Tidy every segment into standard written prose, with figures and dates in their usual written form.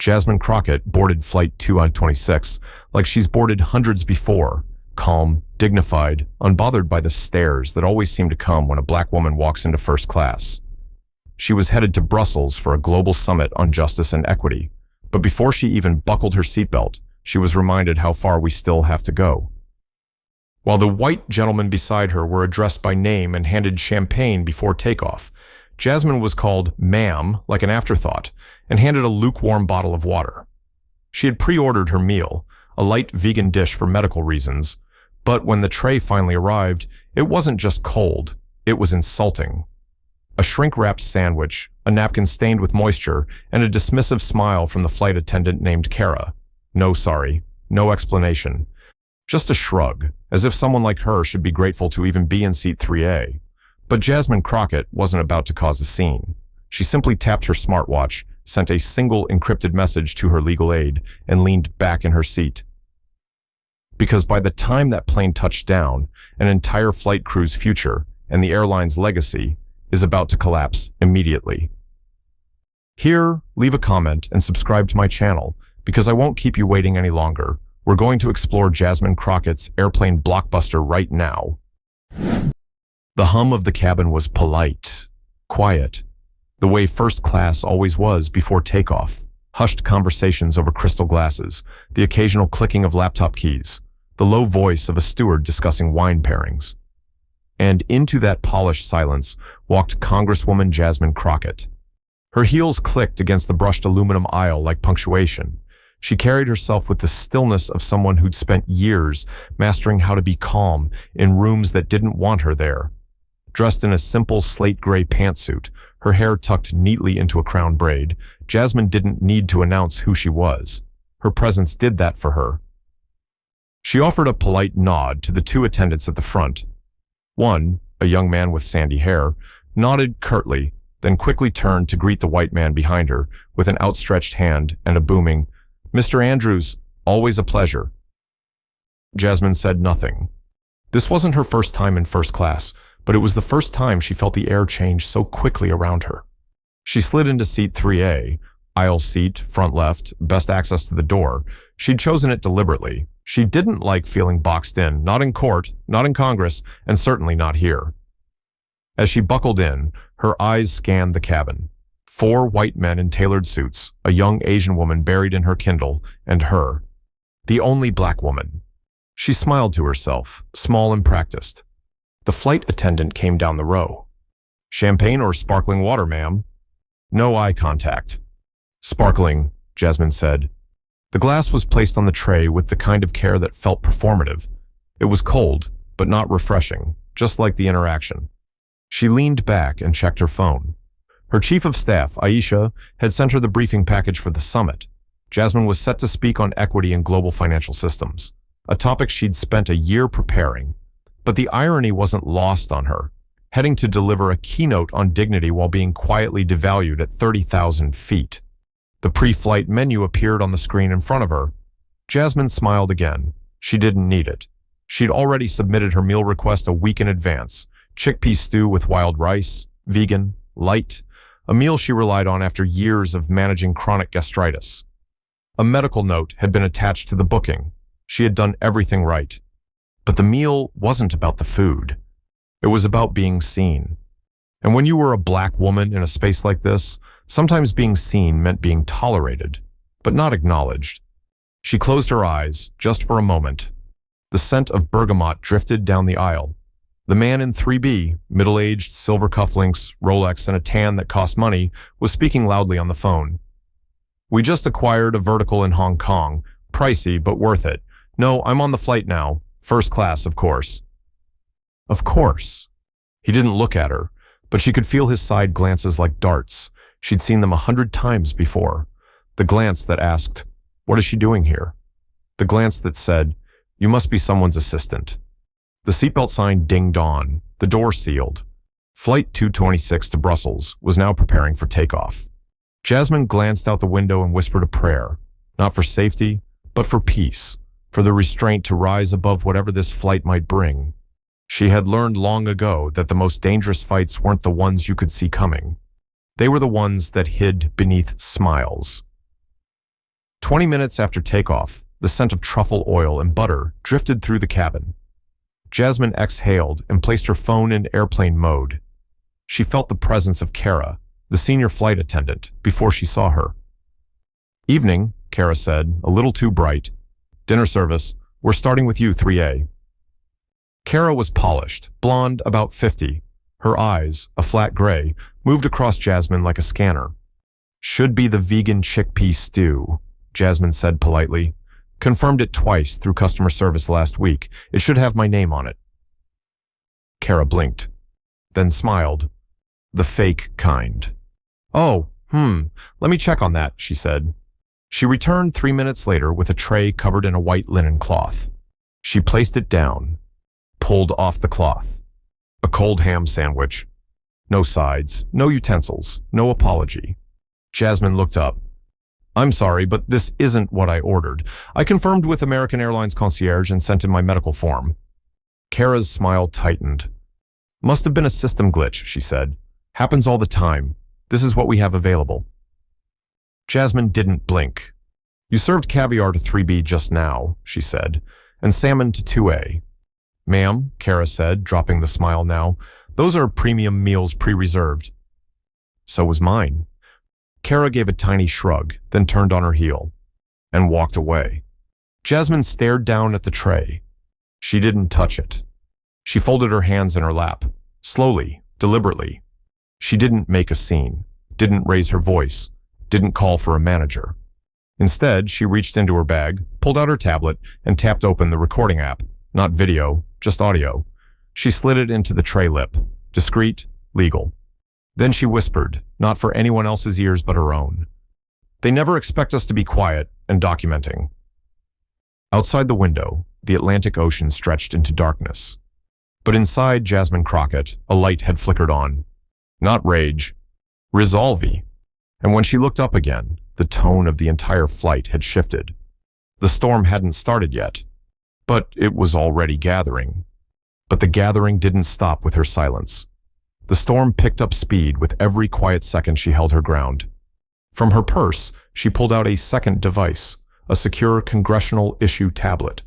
Jasmine Crockett boarded Flight 226 like she's boarded hundreds before, calm, dignified, unbothered by the stares that always seem to come when a black woman walks into first class. She was headed to Brussels for a global summit on justice and equity, but before she even buckled her seatbelt, she was reminded how far we still have to go. While the white gentlemen beside her were addressed by name and handed champagne before takeoff, Jasmine was called ma'am like an afterthought and handed a lukewarm bottle of water. She had pre-ordered her meal, a light vegan dish for medical reasons, but when the tray finally arrived, it wasn't just cold, it was insulting. A shrink-wrapped sandwich, a napkin stained with moisture, and a dismissive smile from the flight attendant named Kara. No sorry, no explanation. Just a shrug, as if someone like her should be grateful to even be in seat 3A. But Jasmine Crockett wasn't about to cause a scene. She simply tapped her smartwatch, sent a single encrypted message to her legal aid, and leaned back in her seat. Because by the time that plane touched down, an entire flight crew's future and the airline's legacy is about to collapse immediately. Here, leave a comment and subscribe to my channel, because I won't keep you waiting any longer. We're going to explore Jasmine Crockett's airplane blockbuster right now. The hum of the cabin was polite, quiet, the way first class always was before takeoff. Hushed conversations over crystal glasses, the occasional clicking of laptop keys, the low voice of a steward discussing wine pairings. And into that polished silence walked Congresswoman Jasmine Crockett. Her heels clicked against the brushed aluminum aisle like punctuation. She carried herself with the stillness of someone who'd spent years mastering how to be calm in rooms that didn't want her there. Dressed in a simple slate gray pantsuit, her hair tucked neatly into a crown braid, Jasmine didn't need to announce who she was. Her presence did that for her. She offered a polite nod to the two attendants at the front. One, a young man with sandy hair, nodded curtly, then quickly turned to greet the white man behind her with an outstretched hand and a booming, "Mr. Andrews, always a pleasure." Jasmine said nothing. This wasn't her first time in first class, but it was the first time she felt the air change so quickly around her. She slid into seat 3A, aisle seat, front left, best access to the door. She'd chosen it deliberately. She didn't like feeling boxed in, not in court, not in Congress, and certainly not here. As she buckled in, her eyes scanned the cabin. 4 white men in tailored suits, a young Asian woman buried in her Kindle, and her, the only black woman. She smiled to herself, small and practiced. The flight attendant came down the row. "Champagne or sparkling water, ma'am?" No eye contact. "Sparkling," Jasmine said. The glass was placed on the tray with the kind of care that felt performative. It was cold, but not refreshing, just like the interaction. She leaned back and checked her phone. Her chief of staff, Aisha, had sent her the briefing package for the summit. Jasmine was set to speak on equity in global financial systems, a topic she'd spent a year preparing. But the irony wasn't lost on her, heading to deliver a keynote on dignity while being quietly devalued at 30,000 feet. The pre-flight menu appeared on the screen in front of her. Jasmine smiled again. She didn't need it. She'd already submitted her meal request a week in advance. Chickpea stew with wild rice, vegan, light, a meal she relied on after years of managing chronic gastritis. A medical note had been attached to the booking. She had done everything right. But the meal wasn't about the food. It was about being seen. And when you were a black woman in a space like this, sometimes being seen meant being tolerated, but not acknowledged. She closed her eyes, just for a moment. The scent of bergamot drifted down the aisle. The man in 3B, middle-aged, silver cufflinks, Rolex, and a tan that cost money, was speaking loudly on the phone. "We just acquired a vertical in Hong Kong. Pricey, but worth it. No, I'm on the flight now. First class, of course." Of course. He didn't look at her, but she could feel his side glances like darts. She'd seen them 100 times before. The glance that asked, "What is she doing here?" The glance that said, "You must be someone's assistant." The seatbelt sign dinged on, the door sealed. Flight 226 to Brussels was now preparing for takeoff. Jasmine glanced out the window and whispered a prayer, not for safety, but for peace, for the restraint to rise above whatever this flight might bring. She had learned long ago that the most dangerous fights weren't the ones you could see coming. They were the ones that hid beneath smiles. 20 minutes after takeoff, the scent of truffle oil and butter drifted through the cabin. Jasmine exhaled and placed her phone in airplane mode. She felt the presence of Kara, the senior flight attendant, before she saw her. "Evening," Kara said, a little too bright. "Dinner service. We're starting with you, 3A." Kara was polished, blonde, about 50. Her eyes, a flat gray, moved across Jasmine like a scanner. "Should be the vegan chickpea stew," Jasmine said politely. "Confirmed it twice through customer service last week. It should have my name on it." Kara blinked, then smiled. "The fake kind." "Oh, let me check on that," she said. She returned 3 minutes later with a tray covered in a white linen cloth. She placed it down, pulled off the cloth. A cold ham sandwich. No sides, no utensils, no apology. Jasmine looked up. "I'm sorry, but this isn't what I ordered. I confirmed with American Airlines concierge and sent in my medical form." Kara's smile tightened. "Must have been a system glitch," she said. "Happens all the time. This is what we have available." Jasmine didn't blink. "You served caviar to 3B just now," she said, "and salmon to 2A. "Ma'am," Kara said, dropping the smile now, "those are premium meals pre-reserved." "So was mine." Kara gave a tiny shrug, then turned on her heel and walked away. Jasmine stared down at the tray. She didn't touch it. She folded her hands in her lap, slowly, deliberately. She didn't make a scene, didn't raise her voice, didn't call for a manager. Instead, she reached into her bag, pulled out her tablet, and tapped open the recording app. Not video, just audio. She slid it into the tray lip, discreet, legal. Then she whispered, not for anyone else's ears but her own. "They never expect us to be quiet and documenting." Outside the window, the Atlantic Ocean stretched into darkness. But inside Jasmine Crockett, a light had flickered on. Not rage, resolve. And when she looked up again, the tone of the entire flight had shifted. The storm hadn't started yet, but it was already gathering. But the gathering didn't stop with her silence. The storm picked up speed with every quiet second she held her ground. From her purse, she pulled out a second device, a secure congressional issue tablet.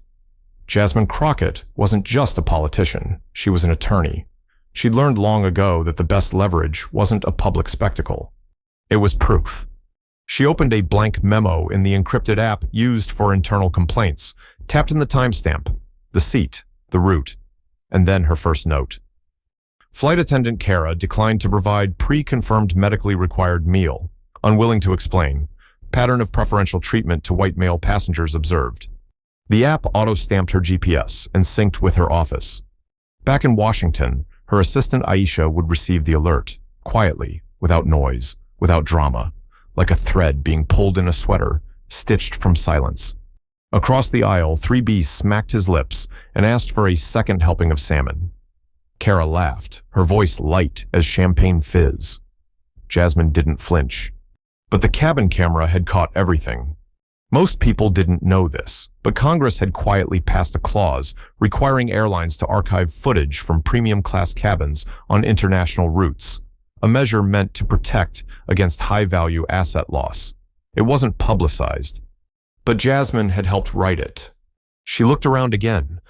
Jasmine Crockett wasn't just a politician, she was an attorney. She'd learned long ago that the best leverage wasn't a public spectacle. It was proof. She opened a blank memo in the encrypted app used for internal complaints, tapped in the timestamp, the seat, the route, and then her first note. Flight attendant Kara declined to provide pre-confirmed medically required meal, unwilling to explain. Pattern of preferential treatment to white male passengers observed. The app auto-stamped her GPS and synced with her office. Back in Washington, her assistant Aisha would receive the alert, quietly, without noise, without drama, like a thread being pulled in a sweater, stitched from silence. Across the aisle, 3B smacked his lips and asked for a second helping of salmon. Kara laughed, her voice light as champagne fizz. Jasmine didn't flinch. But the cabin camera had caught everything. Most people didn't know this, but Congress had quietly passed a clause requiring airlines to archive footage from premium-class cabins on international routes, a measure meant to protect against high-value asset loss. It wasn't publicized, but Jasmine had helped write it. She looked around again.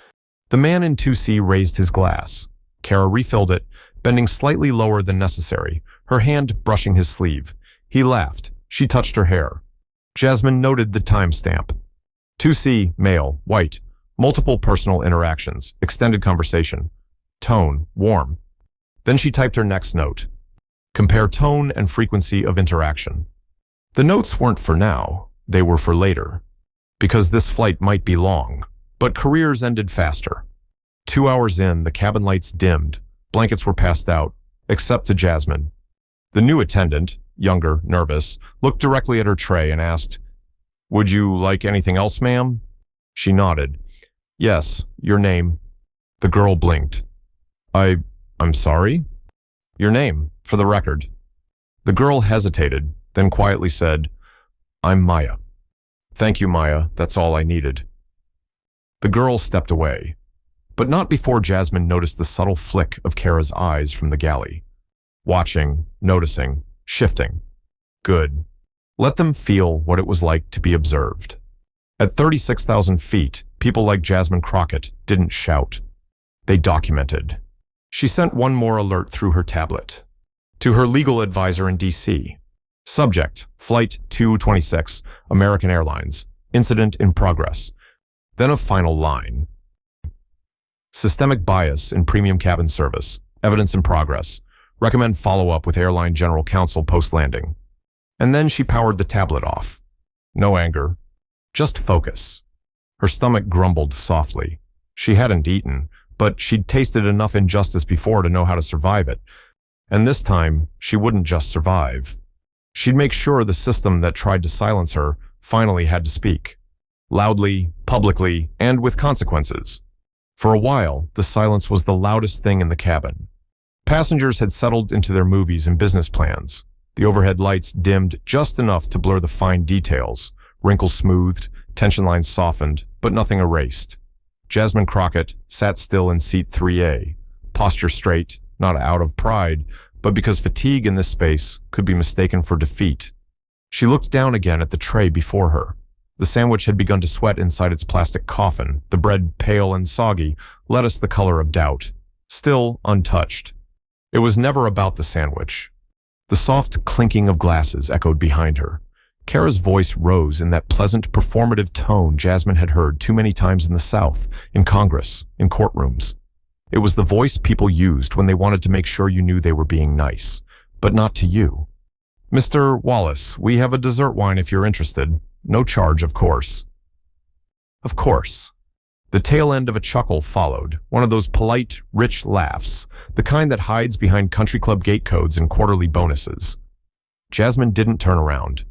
The man in 2C raised his glass. Kara refilled it, bending slightly lower than necessary, her hand brushing his sleeve. He laughed. She touched her hair. Jasmine noted the timestamp. 2C, male, white, multiple personal interactions, extended conversation. Tone, warm. Then she typed her next note. Compare tone and frequency of interaction. The notes weren't for now, they were for later. Because this flight might be long, but careers ended faster. 2 hours in, the cabin lights dimmed, blankets were passed out, except to Jasmine. The new attendant, younger, nervous, looked directly at her tray and asked, "Would you like anything else, ma'am?" She nodded. "Yes, your name." The girl blinked. I'm sorry?" "Your name, for the record." The girl hesitated, then quietly said, "I'm Maya." "Thank you, Maya, that's all I needed." The girl stepped away, but not before Jasmine noticed the subtle flick of Kara's eyes from the galley. Watching, noticing, shifting. Good. Let them feel what it was like to be observed. At 36,000 feet, people like Jasmine Crockett didn't shout. They documented. She sent one more alert through her tablet. To her legal advisor in D.C. Subject, Flight 226, American Airlines. Incident in progress. Then a final line. Systemic bias in premium cabin service. Evidence in progress. Recommend follow-up with airline general counsel post-landing. And then she powered the tablet off. No anger. Just focus. Her stomach grumbled softly. She hadn't eaten, but she'd tasted enough injustice before to know how to survive it. And this time, she wouldn't just survive. She'd make sure the system that tried to silence her finally had to speak. Loudly, publicly, and with consequences. For a while, the silence was the loudest thing in the cabin. Passengers had settled into their movies and business plans. The overhead lights dimmed just enough to blur the fine details. Wrinkles smoothed, tension lines softened, but nothing erased. Jasmine Crockett sat still in seat 3A, posture straight, not out of pride, but because fatigue in this space could be mistaken for defeat. She looked down again at the tray before her. The sandwich had begun to sweat inside its plastic coffin, the bread pale and soggy, lettuce the color of doubt, still untouched. It was never about the sandwich. The soft clinking of glasses echoed behind her. Kara's voice rose in that pleasant, performative tone Jasmine had heard too many times in the South, in Congress, in courtrooms. It was the voice people used when they wanted to make sure you knew they were being nice, but not to you. Mr. Wallace, we have a dessert wine if you're interested. No charge, of course. Of course. The tail end of a chuckle followed, one of those polite, rich laughs, the kind that hides behind country club gate codes and quarterly bonuses. Jasmine didn't turn around.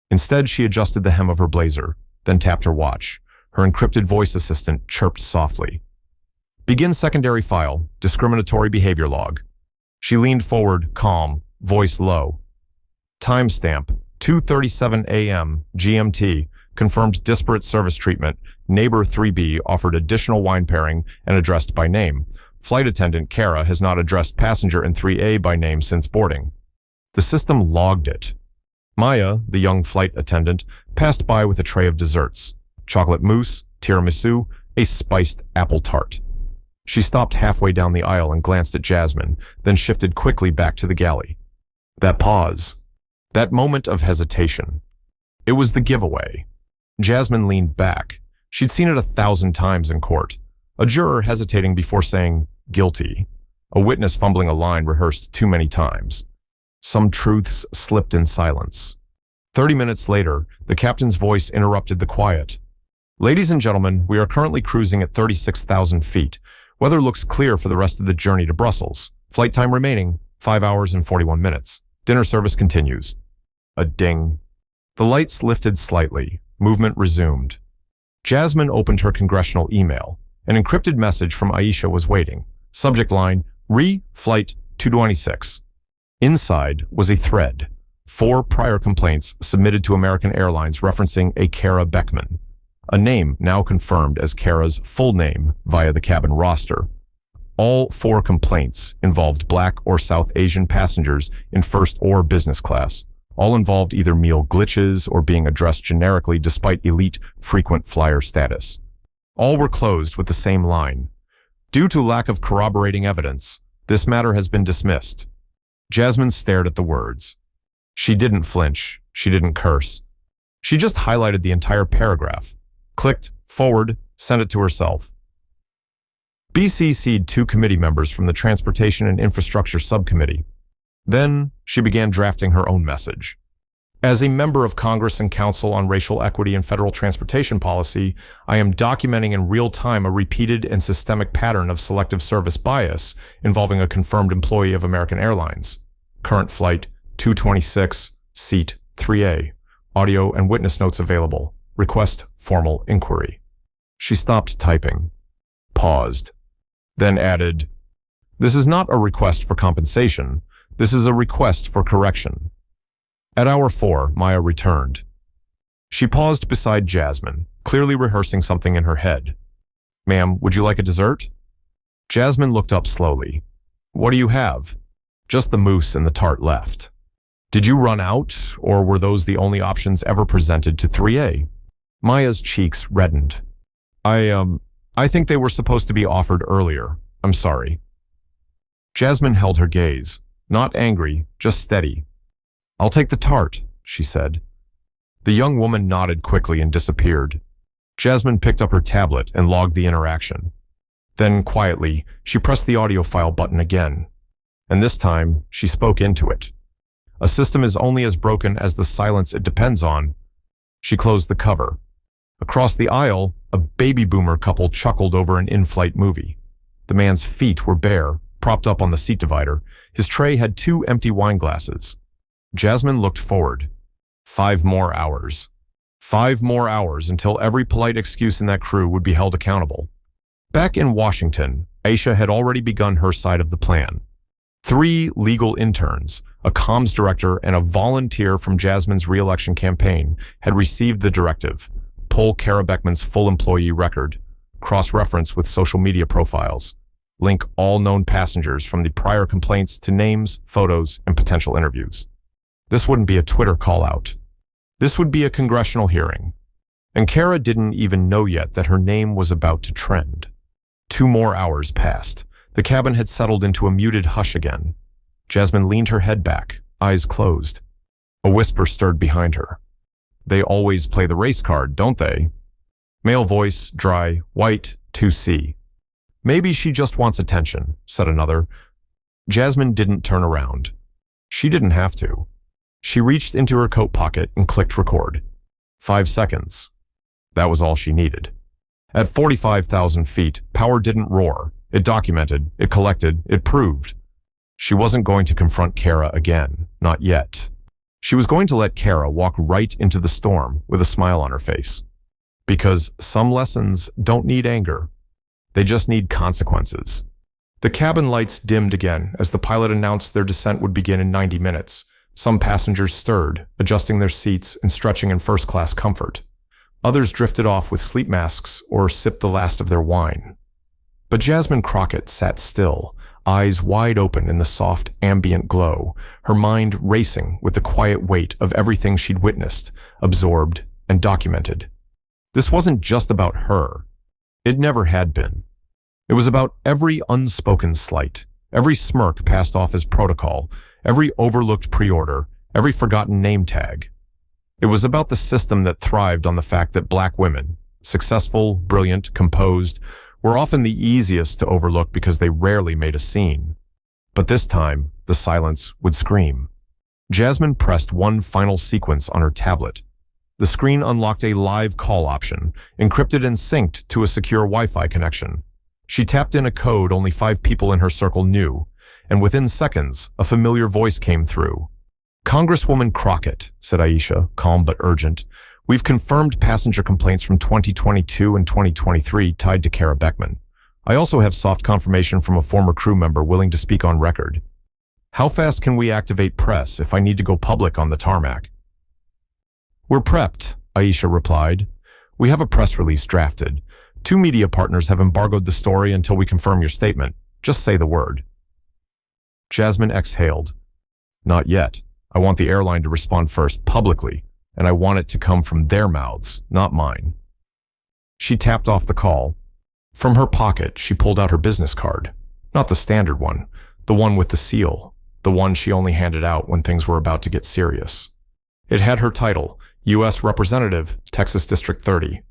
Instead, she adjusted the hem of her blazer, then tapped her watch. Her encrypted voice assistant chirped softly. Begin secondary file, discriminatory behavior log. She leaned forward, calm, voice low. Timestamp, 2:37 a.m. GMT, confirmed disparate service treatment. Neighbor 3B offered additional wine pairing and addressed by name. Flight attendant Kara has not addressed passenger in 3A by name since boarding. The system logged it. Maya, the young flight attendant, passed by with a tray of desserts. Chocolate mousse, tiramisu, a spiced apple tart. She stopped halfway down the aisle and glanced at Jasmine, then shifted quickly back to the galley. That pause. That moment of hesitation. It was the giveaway. Jasmine leaned back. She'd seen it 1,000 times in court. A juror hesitating before saying, guilty. A witness fumbling a line rehearsed too many times. Some truths slipped in silence. 30 minutes later, the captain's voice interrupted the quiet. Ladies and gentlemen, we are currently cruising at 36,000 feet. Weather looks clear for the rest of the journey to Brussels. Flight time remaining, 5 hours and 41 minutes. Dinner service continues. A ding. The lights lifted slightly. Movement resumed. Jasmine opened her congressional email. An encrypted message from Aisha was waiting. Subject line, Flight 226. Inside was a thread. 4 prior complaints submitted to American Airlines referencing a Kara Beckman. A name now confirmed as Kara's full name via the cabin roster. All 4 complaints involved Black or South Asian passengers in first or business class. All involved either meal glitches or being addressed generically despite elite frequent flyer status. All were closed with the same line. Due to lack of corroborating evidence, this matter has been dismissed. Jasmine stared at the words. She didn't flinch. She didn't curse. She just highlighted the entire paragraph, clicked forward, sent it to herself. BCC'd 2 committee members from the Transportation and Infrastructure Subcommittee. Then she began drafting her own message. As a member of Congress and Council on Racial Equity and Federal Transportation Policy, I am documenting in real time a repeated and systemic pattern of selective service bias involving a confirmed employee of American Airlines. Current flight 226, seat 3A. Audio and witness notes available. Request formal inquiry. She stopped typing, paused, then added, "This is not a request for compensation. This is a request for correction." At hour 4, Maya returned. She paused beside Jasmine, clearly rehearsing something in her head. "Ma'am, would you like a dessert?" Jasmine looked up slowly. "What do you have?" "Just the mousse and the tart left." Did you run out, or were those the only options ever presented to 3A? Maya's cheeks reddened. I think they were supposed to be offered earlier. I'm sorry. Jasmine held her gaze, not angry, just steady. I'll take the tart, she said. The young woman nodded quickly and disappeared. Jasmine picked up her tablet and logged the interaction. Then, quietly, she pressed the audio file button again. And this time, she spoke into it. A system is only as broken as the silence it depends on. She closed the cover. Across the aisle, a baby boomer couple chuckled over an in-flight movie. The man's feet were bare, propped up on the seat divider. His tray had 2 empty wine glasses. Jasmine looked forward. 5 more hours. 5 more hours until every polite excuse in that crew would be held accountable. Back in Washington, Aisha had already begun her side of the plan. 3 legal interns, a comms director, and a volunteer from Jasmine's re-election campaign had received the directive: pull Kara Beckman's full employee record, cross-reference with social media profiles, link all known passengers from the prior complaints to names, photos, and potential interviews. This wouldn't be a Twitter call-out. This would be a congressional hearing. And Kara didn't even know yet that her name was about to trend. 2 more hours passed. The cabin had settled into a muted hush again. Jasmine leaned her head back, eyes closed. A whisper stirred behind her. They always play the race card, don't they? Male voice, dry, white, 2C. Maybe she just wants attention, said another. Jasmine didn't turn around. She didn't have to. She reached into her coat pocket and clicked record. 5 seconds. That was all she needed. At 45,000 feet, power didn't roar. It documented, it collected, it proved. She wasn't going to confront Kara again, not yet. She was going to let Kara walk right into the storm with a smile on her face. Because some lessons don't need anger. They just need consequences. The cabin lights dimmed again as the pilot announced their descent would begin in 90 minutes. Some passengers stirred, adjusting their seats and stretching in first-class comfort. Others drifted off with sleep masks or sipped the last of their wine. But Jasmine Crockett sat still, eyes wide open in the soft, ambient glow, her mind racing with the quiet weight of everything she'd witnessed, absorbed, and documented. This wasn't just about her. It never had been. It was about every unspoken slight, every smirk passed off as protocol, every overlooked pre-order, every forgotten name tag. It was about the system that thrived on the fact that Black women, successful, brilliant, composed, were often the easiest to overlook because they rarely made a scene. But this time, the silence would scream. Jasmine pressed one final sequence on her tablet. The screen unlocked a live call option, encrypted and synced to a secure Wi-Fi connection. She tapped in a code only 5 people in her circle knew, and within seconds, a familiar voice came through. "Congresswoman Crockett," said Aisha, calm but urgent. "We've confirmed passenger complaints from 2022 and 2023 tied to Kara Beckman. I also have soft confirmation from a former crew member willing to speak on record. How fast can we activate press if I need to go public on the tarmac?" "We're prepped," Aisha replied. "We have a press release drafted. 2 media partners have embargoed the story until we confirm your statement. Just say the word." Jasmine exhaled. "Not yet. I want the airline to respond first, publicly, and I want it to come from their mouths, not mine." She tapped off the call. From her pocket, she pulled out her business card. Not the standard one, the one with the seal, the one she only handed out when things were about to get serious. It had her title, U.S. Representative, Texas District 30.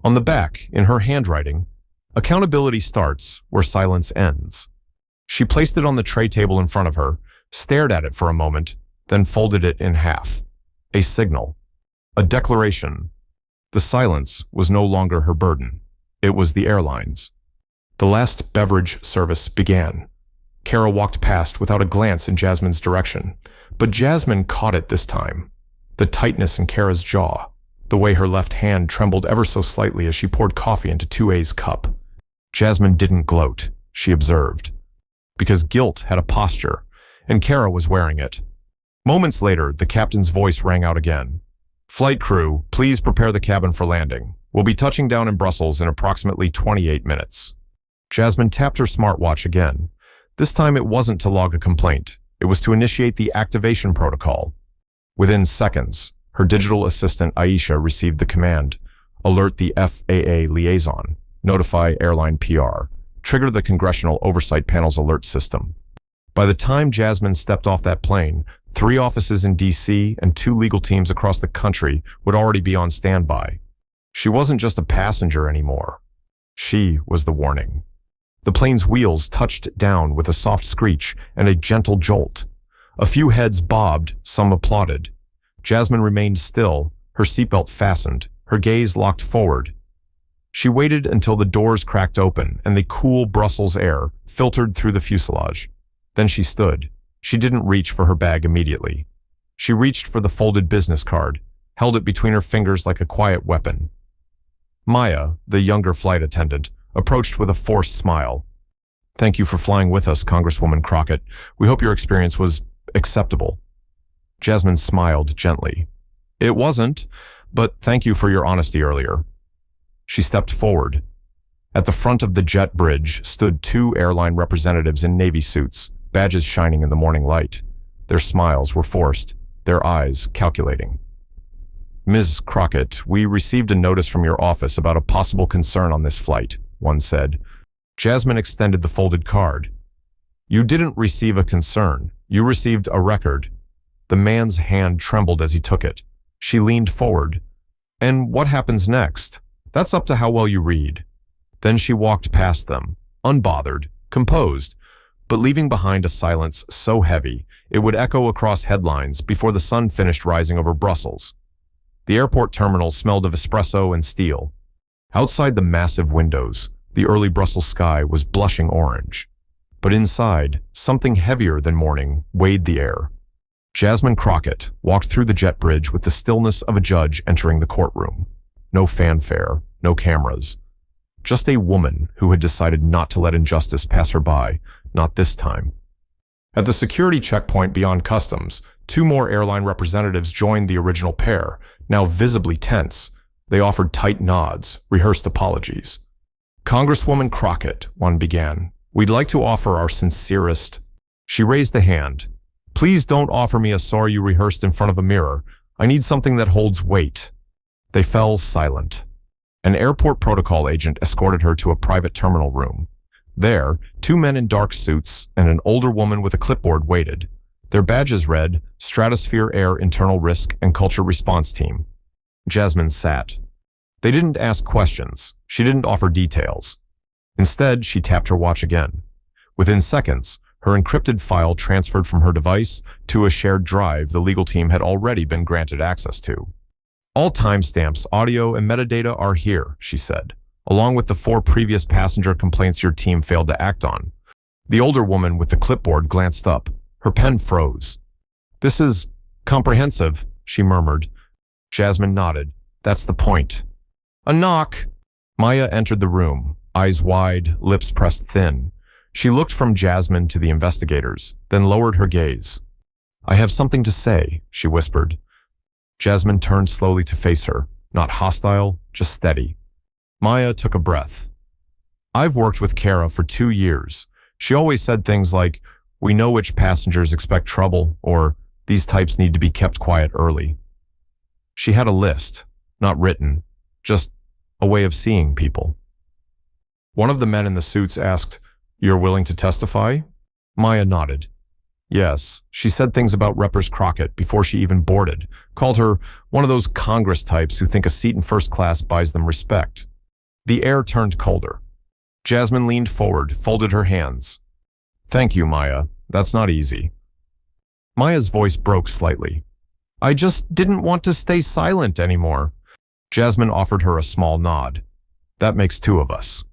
On the back, in her handwriting, "Accountability starts where silence ends." She placed it on the tray table in front of her, stared at it for a moment, then folded it in half. A signal. A declaration. The silence was no longer her burden. It was the airline's. The last beverage service began. Kara walked past without a glance in Jasmine's direction, but Jasmine caught it this time. The tightness in Kara's jaw, the way her left hand trembled ever so slightly as she poured coffee into 2A's cup. Jasmine didn't gloat, she observed, because guilt had a posture, and Kara was wearing it. Moments later, the captain's voice rang out again. "Flight crew, please prepare the cabin for landing. We'll be touching down in Brussels in approximately 28 minutes. Jasmine tapped her smartwatch again. This time it wasn't to log a complaint. It was to initiate the activation protocol, Within seconds, her digital assistant Aisha received the command: alert the FAA liaison, notify airline PR, trigger the Congressional Oversight Panel's alert system. By the time Jasmine stepped off that plane, 3 offices in D.C. and 2 legal teams across the country would already be on standby. She wasn't just a passenger anymore. She was the warning. The plane's wheels touched down with a soft screech and a gentle jolt. A few heads bobbed, some applauded. Jasmine remained still, her seatbelt fastened, her gaze locked forward. She waited until the doors cracked open and the cool Brussels air filtered through the fuselage. Then she stood. She didn't reach for her bag immediately. She reached for the folded business card, held it between her fingers like a quiet weapon. Maya, the younger flight attendant, approached with a forced smile. "Thank you for flying with us, Congresswoman Crockett. We hope your experience was acceptable." Jasmine smiled gently. "It wasn't, but thank you for your honesty earlier." She stepped forward. At the front of the jet bridge stood 2 airline representatives in navy suits, badges shining in the morning light. Their smiles were forced, their eyes calculating. "Ms. Crockett, we received a notice from your office about a possible concern on this flight," one said. Jasmine extended the folded card. "You didn't receive a concern. You received a record." The man's hand trembled as he took it. She leaned forward. "And what happens next? That's up to how well you read." Then she walked past them, unbothered, composed, but leaving behind a silence so heavy it would echo across headlines before the sun finished rising over Brussels. The airport terminal smelled of espresso and steel. Outside the massive windows, the early Brussels sky was blushing orange. But inside, something heavier than morning weighed the air. Jasmine Crockett walked through the jet bridge with the stillness of a judge entering the courtroom. No fanfare, no cameras. Just a woman who had decided not to let injustice pass her by, not this time. At the security checkpoint beyond customs, 2 more airline representatives joined the original pair, now visibly tense. They offered tight nods, rehearsed apologies. "Congresswoman Crockett," one began, "we'd like to offer our sincerest—" She raised a hand. "Please don't offer me a sorry you rehearsed in front of a mirror. I need something that holds weight." They fell silent. An airport protocol agent escorted her to a private terminal room. There, 2 men in dark suits and an older woman with a clipboard waited. Their badges read, Stratosphere Air Internal Risk and Culture Response Team. Jasmine sat. They didn't ask questions. She didn't offer details. Instead, she tapped her watch again. Within seconds, her encrypted file transferred from her device to a shared drive the legal team had already been granted access to. "All timestamps, audio, and metadata are here," she said, "along with the 4 previous passenger complaints your team failed to act on." The older woman with the clipboard glanced up. Her pen froze. "This is comprehensive," she murmured. Jasmine nodded. "That's the point." A knock. Maya entered the room, eyes wide, lips pressed thin. She looked from Jasmine to the investigators, then lowered her gaze. "I have something to say," she whispered. Jasmine turned slowly to face her, not hostile, just steady. Maya took a breath. "I've worked with Kara for 2 years. She always said things like, 'We know which passengers expect trouble,' or 'These types need to be kept quiet early.' She had a list, not written, just a way of seeing people." One of the men in the suits asked, "You're willing to testify?" Maya nodded. "Yes, she said things about Reppers Crockett before she even boarded, called her one of those Congress types who think a seat in first class buys them respect." The air turned colder. Jasmine leaned forward, folded her hands. "Thank you, Maya. That's not easy." Maya's voice broke slightly. "I just didn't want to stay silent anymore." Jasmine offered her a small nod. "That makes 2 of us."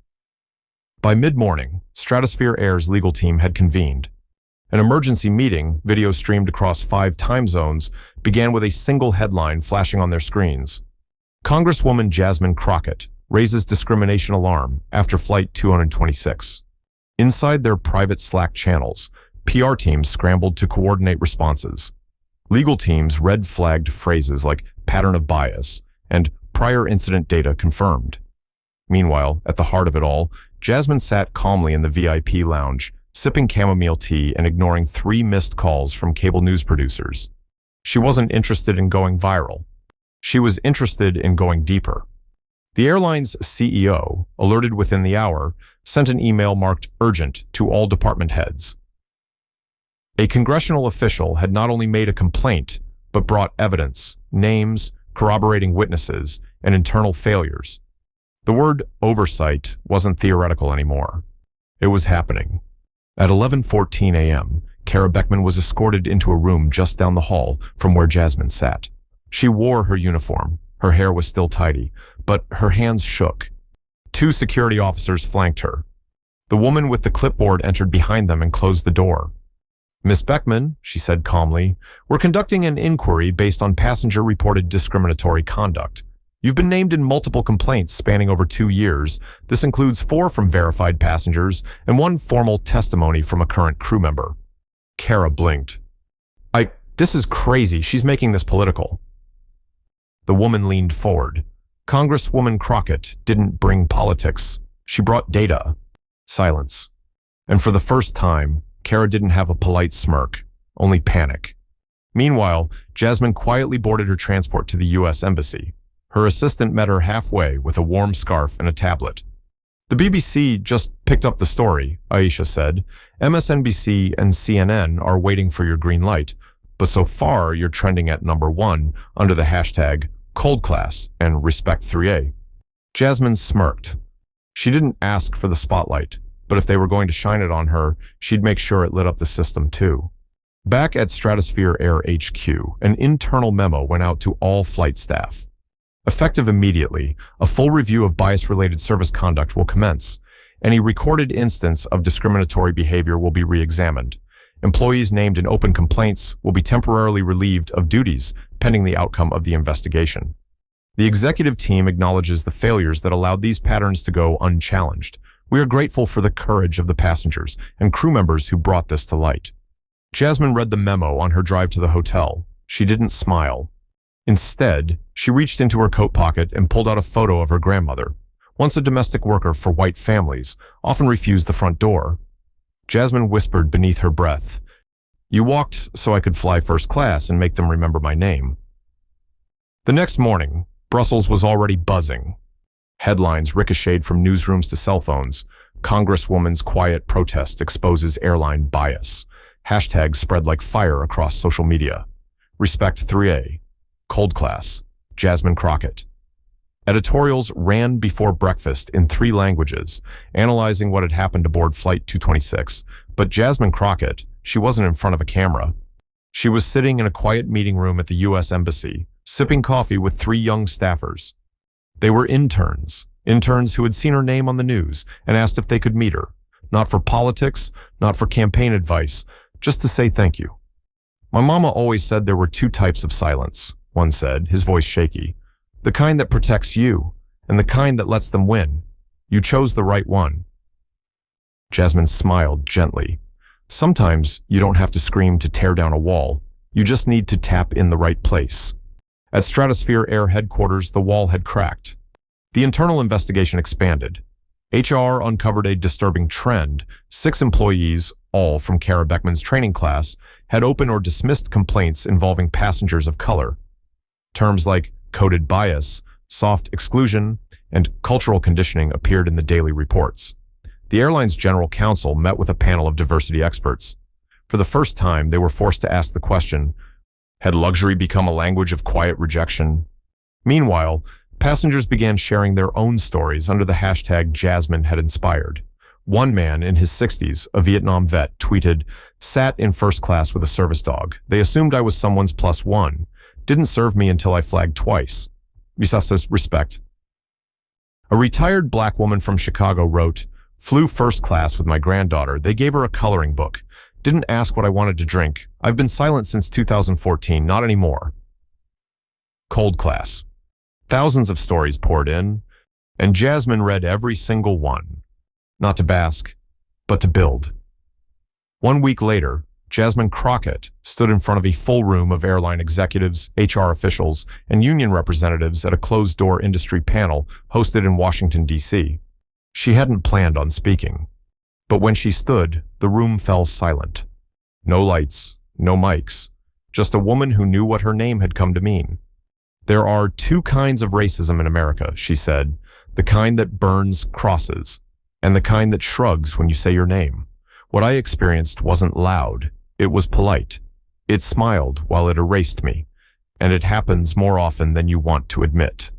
By mid-morning, Stratosphere Air's legal team had convened. An emergency meeting, video streamed across 5 time zones, began with a single headline flashing on their screens. Congresswoman Jasmine Crockett raises discrimination alarm after Flight 226. Inside their private Slack channels, PR teams scrambled to coordinate responses. Legal teams red-flagged phrases like pattern of bias and prior incident data confirmed. Meanwhile, at the heart of it all, Jasmine sat calmly in the VIP lounge, sipping chamomile tea and ignoring 3 missed calls from cable news producers. She wasn't interested in going viral. She was interested in going deeper. The airline's CEO, alerted within the hour, sent an email marked urgent to all department heads. A congressional official had not only made a complaint, but brought evidence, names, corroborating witnesses, and internal failures. The word oversight wasn't theoretical anymore. It was happening. At 11:14 a.m., Kara Beckman was escorted into a room just down the hall from where Jasmine sat. She wore her uniform. Her hair was still tidy, but her hands shook. 2 security officers flanked her. The woman with the clipboard entered behind them and closed the door. "Miss Beckman," she said calmly, "we're conducting an inquiry based on passenger-reported discriminatory conduct. You've been named in multiple complaints spanning over 2 years. This includes 4 from verified passengers and 1 formal testimony from a current crew member." Kara blinked. This is crazy. She's making this political." The woman leaned forward. "Congresswoman Crockett didn't bring politics. She brought data." Silence. And for the first time, Kara didn't have a polite smirk, only panic. Meanwhile, Jasmine quietly boarded her transport to the U.S. Embassy. Her assistant met her halfway with a warm scarf and a tablet. "The BBC just picked up the story," Aisha said. "MSNBC and CNN are waiting for your green light, but so far you're trending at #1 under the hashtag cold class and respect 3A. Jasmine smirked. She didn't ask for the spotlight, but if they were going to shine it on her, she'd make sure it lit up the system too. Back at Stratosphere Air HQ, an internal memo went out to all flight staff. Effective immediately, a full review of bias-related service conduct will commence. Any recorded instance of discriminatory behavior will be re-examined. Employees named in open complaints will be temporarily relieved of duties pending the outcome of the investigation. The executive team acknowledges the failures that allowed these patterns to go unchallenged. We are grateful for the courage of the passengers and crew members who brought this to light. Jasmine read the memo on her drive to the hotel. She didn't smile. Instead, she reached into her coat pocket and pulled out a photo of her grandmother, once a domestic worker for white families, often refused the front door. Jasmine whispered beneath her breath, "You walked so I could fly first class and make them remember my name." The next morning, Brussels was already buzzing. Headlines ricocheted from newsrooms to cell phones. Congresswoman's quiet protest exposes airline bias. Hashtags spread like fire across social media. Respect 3A. Cold class. Jasmine Crockett. Editorials ran before breakfast in 3 languages, analyzing what had happened aboard Flight 226. But Jasmine Crockett, she wasn't in front of a camera. She was sitting in a quiet meeting room at the U.S. Embassy, sipping coffee with 3 young staffers. They were interns who had seen her name on the news and asked if they could meet her. Not for politics, not for campaign advice, just to say thank you. "My mama always said there were 2 types of silence," one said, his voice shaky. "The kind that protects you, and the kind that lets them win. You chose the right one." Jasmine smiled gently. "Sometimes you don't have to scream to tear down a wall. You just need to tap in the right place." At Stratosphere Air headquarters, the wall had cracked. The internal investigation expanded. HR uncovered a disturbing trend. 6 employees, all from Kara Beckman's training class, had open or dismissed complaints involving passengers of color. Terms like coded bias, soft exclusion, and cultural conditioning appeared in the daily reports. The airline's general counsel met with a panel of diversity experts. For the first time, they were forced to ask the question, had luxury become a language of quiet rejection? Meanwhile, passengers began sharing their own stories under the hashtag Jasmine had inspired. One man in his 60s, a Vietnam vet, tweeted, "Sat in first class with a service dog. They assumed I was someone's +1. Didn't serve me until I flagged twice. Visas respect." A retired black woman from Chicago wrote, "Flew first class with my granddaughter. They gave her a coloring book. Didn't ask what I wanted to drink. I've been silent since 2014, not anymore." Cold class. Thousands of stories poured in, and Jasmine read every single one. Not to bask, but to build. 1 week later, Jasmine Crockett stood in front of a full room of airline executives, HR officials, and union representatives at a closed-door industry panel hosted in Washington, D.C. She hadn't planned on speaking. But when she stood, the room fell silent. No lights, no mics, just a woman who knew what her name had come to mean. "There are two kinds of racism in America," she said, "the kind that burns crosses, and the kind that shrugs when you say your name. What I experienced wasn't loud, it was polite. It smiled while it erased me, and it happens more often than you want to admit."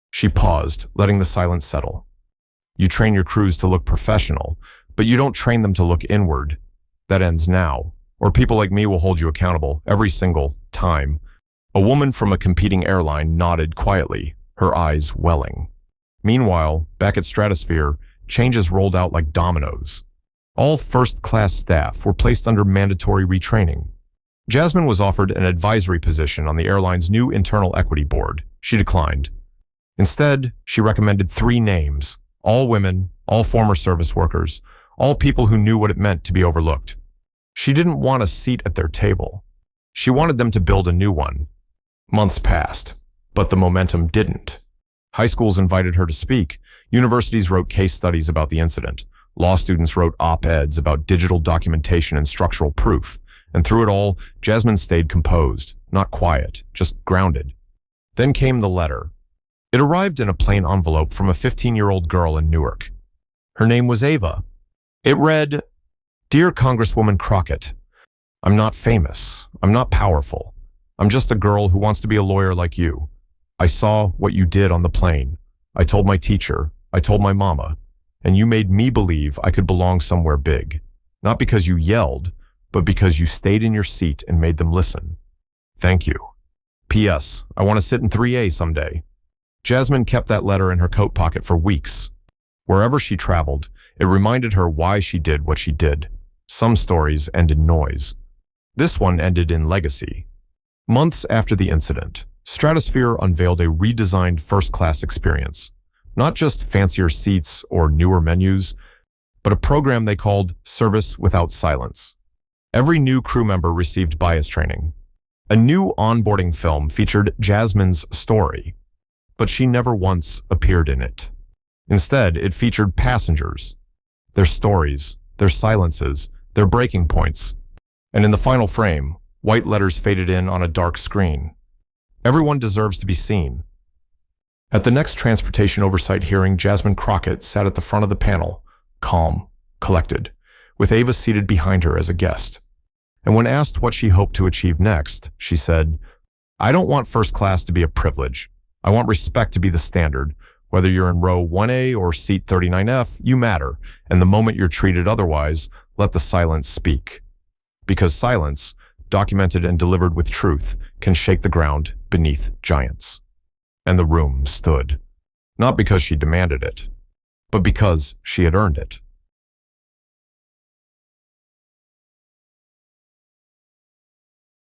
She paused, letting the silence settle. "You train your crews to look professional, but you don't train them to look inward. That ends now, or people like me will hold you accountable every single time." A woman from a competing airline nodded quietly, her eyes welling. Meanwhile, back at Stratosphere, changes rolled out like dominoes. All first-class staff were placed under mandatory retraining. Jasmine was offered an advisory position on the airline's new internal equity board. She declined. Instead, she recommended 3 names, all women, all former service workers, all people who knew what it meant to be overlooked. She didn't want a seat at their table. She wanted them to build a new one. Months passed, but the momentum didn't. High schools invited her to speak. Universities wrote case studies about the incident. Law students wrote op-eds about digital documentation and structural proof. And through it all, Jasmine stayed composed, not quiet, just grounded. Then came the letter. It arrived in a plain envelope from a 15-year-old girl in Newark. Her name was Ava. It read, "Dear Congresswoman Crockett, I'm not famous. I'm not powerful. I'm just a girl who wants to be a lawyer like you. I saw what you did on the plane. I told my teacher. I told my mama. And you made me believe I could belong somewhere big. Not because you yelled, but because you stayed in your seat and made them listen. Thank you. P.S. I want to sit in 3A someday." Jasmine kept that letter in her coat pocket for weeks. Wherever she traveled, it reminded her why she did what she did. Some stories end in noise. This one ended in legacy. Months after the incident, Stratosphere unveiled a redesigned first-class experience. Not just fancier seats or newer menus, but a program they called Service Without Silence. Every new crew member received bias training. A new onboarding film featured Jasmine's story, but she never once appeared in it. Instead, it featured passengers, their stories, their silences, their breaking points. And in the final frame, white letters faded in on a dark screen. "Everyone deserves to be seen." At the next transportation oversight hearing, Jasmine Crockett sat at the front of the panel, calm, collected, with Ava seated behind her as a guest. And when asked what she hoped to achieve next, she said, "I don't want first class to be a privilege. I want respect to be the standard. Whether you're in row 1A or seat 39F, you matter, and the moment you're treated otherwise, let the silence speak. Because silence, documented and delivered with truth, can shake the ground beneath giants." And the room stood. Not because she demanded it, but because she had earned it.